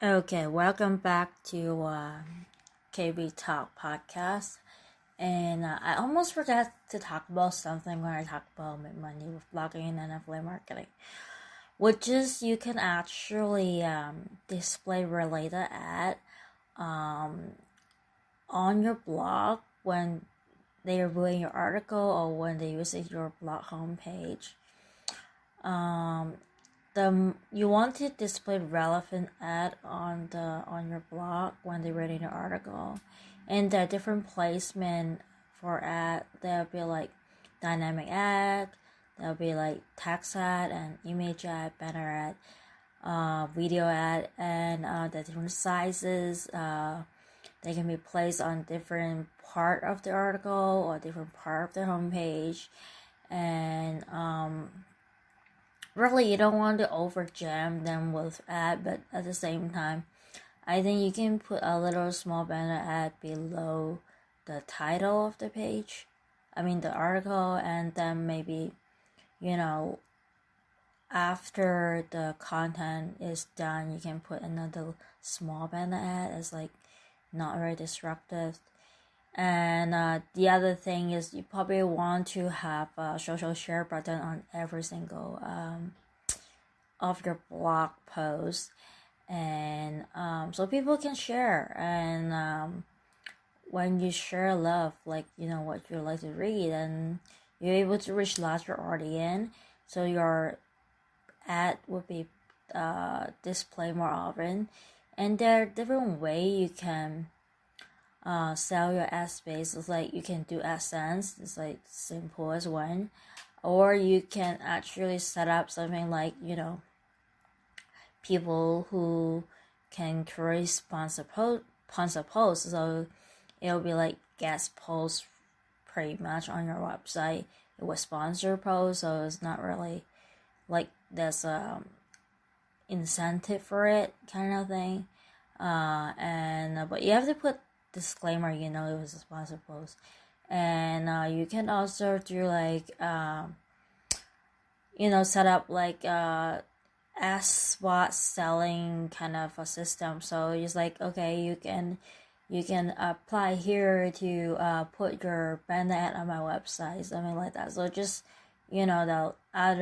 Okay, welcome back to KB Talk podcast. And I almost forgot to talk about something when I talk about make money with blogging and affiliate marketing, which is you can actually display related ad um, on your blog when they are viewing your article or when they visit your blog homepage. You want to display relevant ad on your blog when they're reading an article, and there are different placement for ad. There'll be like dynamic ad, there'll be like text ad and image ad, banner ad, video ad, and the different sizes. They can be placed on different part of the article or different part of the homepage, and really you don't want to over jam them with ad, but at the same time I think you can put a little small banner ad below the title of the page, the article, and then maybe you know after the content is done you can put another small banner ad as like not very disruptive. And the other thing is you probably want to have a social share button on every single of your blog post, and so people can share. And when you share love, like what you like to read, and you're able to reach larger audience, so your ad would be displayed more often. And there are different ways you can sell your ad space. It's like you can do AdSense. It's like simple as one, or you can actually set up something like people who can create sponsor posts. So it'll be like guest posts pretty much on your website. It was sponsor post, so it's not really like there's a incentive for it kind of thing. And but you have to put disclaimer, it was a sponsor post. And you can also do like set up like SWOT selling kind of a system. So it's like, okay, you can apply here to put your brand ad on my website, something like that. So just the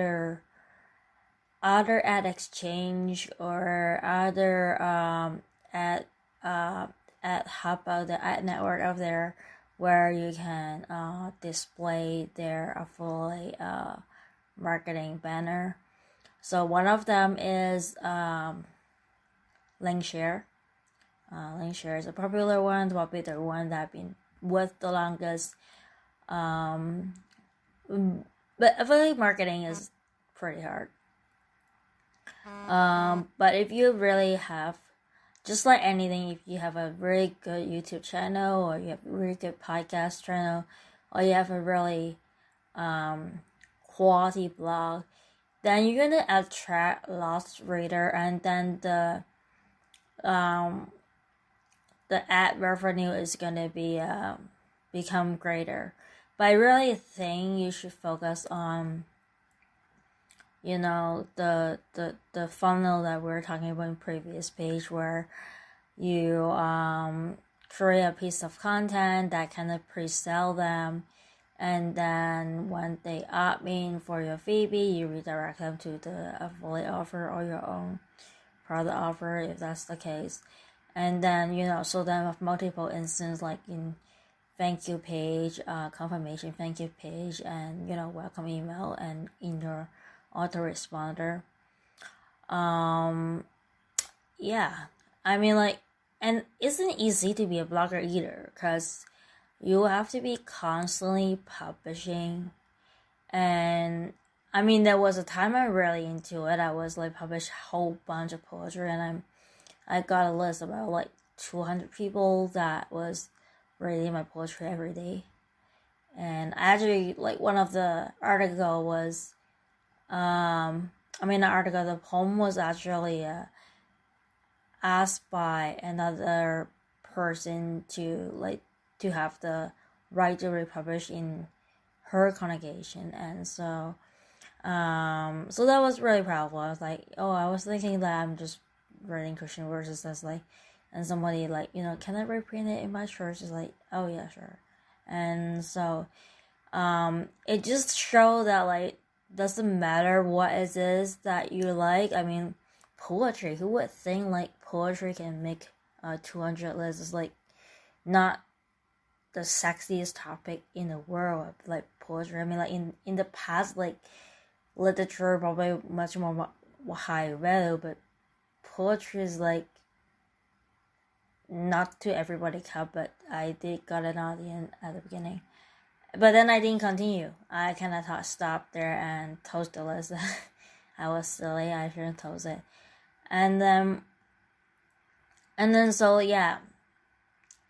other ad exchange or other ad hub of the ad network of there, where you can display their affiliate marketing banner. So one of them is Linkshare. Linkshare is a popular one, probably the one that I've been with the longest. But affiliate marketing is pretty hard. But if you really have, just like anything, if you have a really good YouTube channel, or you have a really good podcast channel, or you have a really quality blog, then you're gonna attract lots of reader, and then the ad revenue is gonna be become greater. But I really think you should focus on the funnel that we were talking about in previous page, where you create a piece of content that kind of pre-sell them, and then when they opt in for your freebie, you redirect them to the affiliate offer or your own product offer, if that's the case. And then so then with multiple instances, like in thank you page, confirmation thank you page, and welcome email, and in your autoresponder. Yeah, and it isn't easy to be a blogger either, because you have to be constantly publishing. And there was a time I'm really into it. I was like published a whole bunch of poetry, and I got a list of about like 200 people that was reading my poetry every day. And actually, like, one of the article was the poem was actually asked by another person to have the right to republish in her congregation. And so that was really powerful. I was like, I was thinking that I'm just writing Christian verses that's like, and somebody like, can I reprint it in my church? It's like, oh yeah, sure. And so it just shows that like doesn't matter what it is that you like. I mean, poetry, who would think like poetry can make 200 lists? Is like not the sexiest topic in the world, like poetry. I mean, like in the past, like literature probably much more high value, but poetry is like not to everybody cup, but I did got an audience at the beginning. But then I didn't continue. I kind of thought stop there and toast the list. I was silly. I shouldn't toast it. And then so yeah.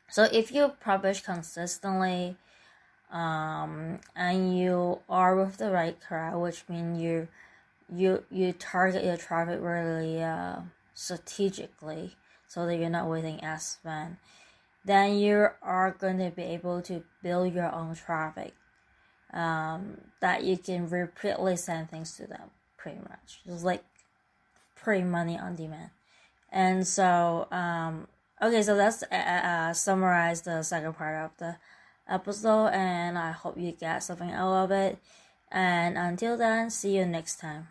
So if you publish consistently, and you are with the right crowd, which means you target your traffic really strategically, so that you're not wasting ad spend, then you are going to be able to build your own traffic that you can repeatedly send things to them, pretty much. Just like pretty money on demand. And so, okay, so let's summarize the second part of the episode, and I hope you get something out of it. And until then, see you next time.